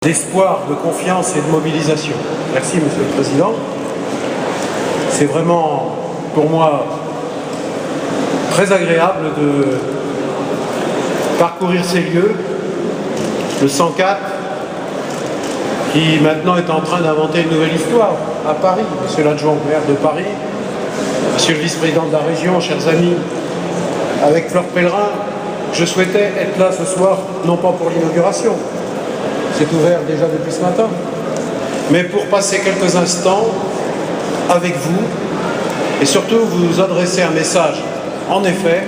D'espoir, de confiance et de mobilisation. Merci Monsieur le Président. C'est vraiment pour moi très agréable de parcourir ces lieux, le 104, qui maintenant est en train d'inventer une nouvelle histoire à Paris. Monsieur l'adjoint au maire de Paris, Monsieur le vice-président de la région, chers amis, avec Fleur Pellerin, je souhaitais être là ce soir, non pas pour l'inauguration, c'est ouvert déjà depuis ce matin, mais pour passer quelques instants avec vous et surtout vous adresser un message, en effet,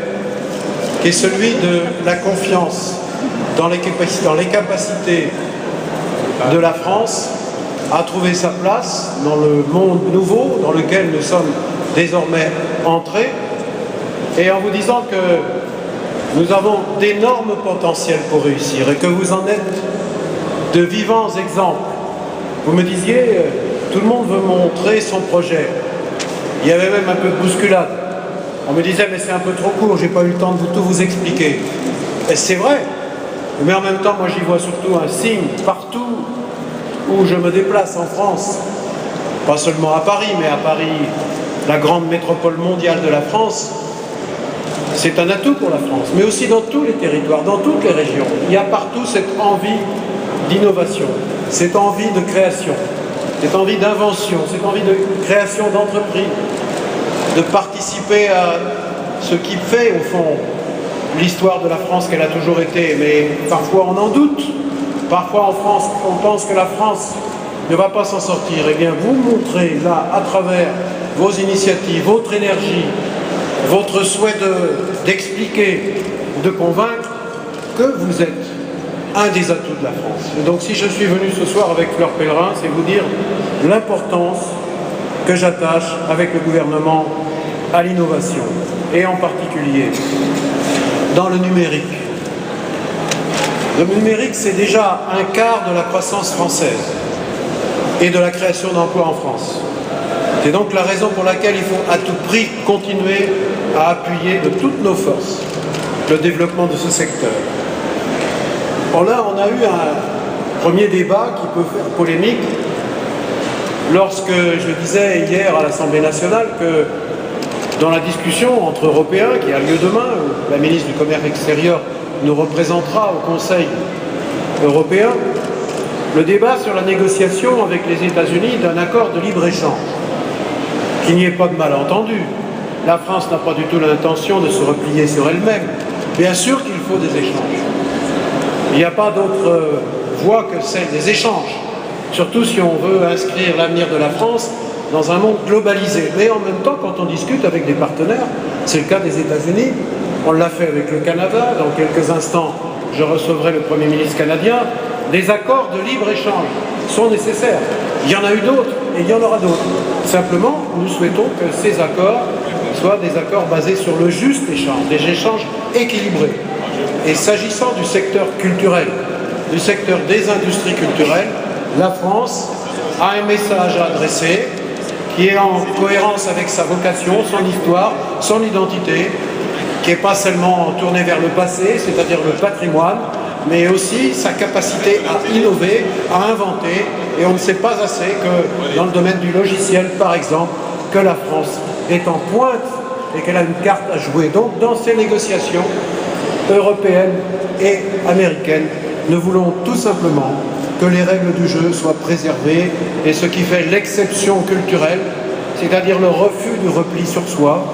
qui est celui de la confiance dans les capacités de la France à trouver sa place dans le monde nouveau dans lequel nous sommes désormais entrés, et en vous disant que nous avons d'énormes potentiels pour réussir et que vous en êtes de vivants exemples. Vous me disiez, tout le monde veut montrer son projet. Il y avait même un peu de bousculade. On me disait, mais c'est un peu trop court, j'ai pas eu le temps de tout vous expliquer. Et c'est vrai, mais en même temps, moi j'y vois surtout un signe partout où je me déplace en France. Pas seulement à Paris, mais à Paris, la grande métropole mondiale de la France. C'est un atout pour la France, mais aussi dans tous les territoires, dans toutes les régions. Il y a partout cette envie d'innovation, cette envie de création, cette envie d'invention, cette envie de création d'entreprises, de participer à ce qui fait au fond l'histoire de la France qu'elle a toujours été. Mais parfois on en doute, parfois en France on pense que la France ne va pas s'en sortir. Eh bien vous montrez là, à travers vos initiatives, votre énergie, votre souhait d'expliquer, de convaincre, que vous êtes un des atouts de la France. Et donc si je suis venu ce soir avec Fleur Pellerin, c'est vous dire l'importance que j'attache avec le gouvernement à l'innovation, et en particulier dans le numérique. Le numérique, c'est déjà un quart de la croissance française et de la création d'emplois en France. C'est donc la raison pour laquelle il faut à tout prix continuer à appuyer de toutes nos forces le développement de ce secteur. Bon, là, on a eu un premier débat qui peut faire polémique lorsque je disais hier à l'Assemblée nationale que dans la discussion entre Européens qui a lieu demain, où la ministre du Commerce extérieur nous représentera au Conseil européen, le débat sur la négociation avec les États-Unis d'un accord de libre-échange. Qu'il n'y ait pas de malentendu. La France n'a pas du tout l'intention de se replier sur elle-même. Bien sûr qu'il faut des échanges. Il n'y a pas d'autre voie que celle des échanges, surtout si on veut inscrire l'avenir de la France dans un monde globalisé. Mais en même temps, quand on discute avec des partenaires, c'est le cas des États-Unis, on l'a fait avec le Canada, dans quelques instants je recevrai le Premier ministre canadien, des accords de libre-échange sont nécessaires. Il y en a eu d'autres et il y en aura d'autres. Simplement, nous souhaitons que ces accords soient des accords basés sur le juste échange, des échanges équilibrés. Et s'agissant du secteur culturel, du secteur des industries culturelles, la France a un message à adresser qui est en cohérence avec sa vocation, son histoire, son identité, qui n'est pas seulement tournée vers le passé, c'est-à-dire le patrimoine, mais aussi sa capacité à innover, à inventer. Et on ne sait pas assez que dans le domaine du logiciel, par exemple, que la France est en pointe et qu'elle a une carte à jouer. Donc dans ces négociations européennes et américaines, nous voulons tout simplement que les règles du jeu soient préservées et ce qui fait l'exception culturelle, c'est-à-dire le refus du repli sur soi,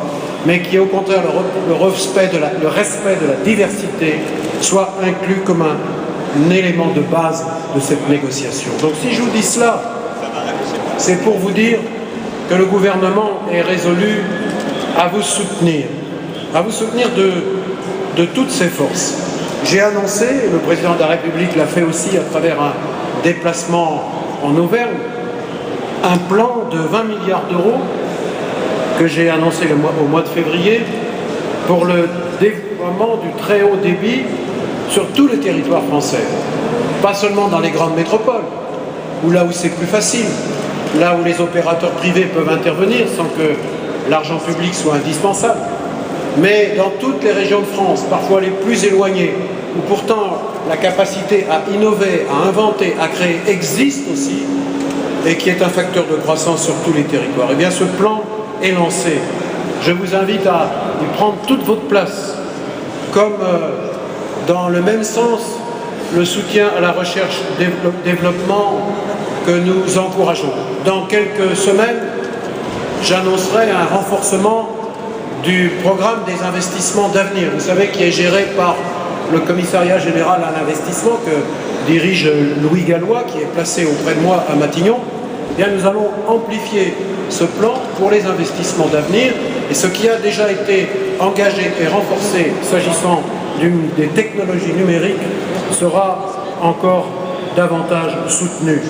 mais qui est au contraire le respect de la diversité, soit inclus comme un élément de base de cette négociation. Donc si je vous dis cela, c'est pour vous dire que le gouvernement est résolu à vous soutenir de toutes ses forces. J'ai annoncé, le président de la République l'a fait aussi à travers un déplacement en Auvergne, un plan de 20 milliards d'euros que j'ai annoncé au mois de février pour le déploiement du très haut débit sur tous les territoires français. Pas seulement dans les grandes métropoles, ou là où c'est plus facile, là où les opérateurs privés peuvent intervenir sans que l'argent public soit indispensable, mais dans toutes les régions de France, parfois les plus éloignées, où pourtant la capacité à innover, à inventer, à créer existe aussi, et qui est un facteur de croissance sur tous les territoires. Eh bien, ce plan est lancé. Je vous invite à y prendre toute votre place, comme dans le même sens, le soutien à la recherche et développement que nous encourageons. Dans quelques semaines, j'annoncerai un renforcement du programme des investissements d'avenir, vous savez, qui est géré par le commissariat général à l'investissement que dirige Louis Gallois, qui est placé auprès de moi à Matignon. Eh bien, nous allons amplifier ce plan pour les investissements d'avenir, et ce qui a déjà été engagé et renforcé s'agissant des technologies numériques sera encore davantage soutenu.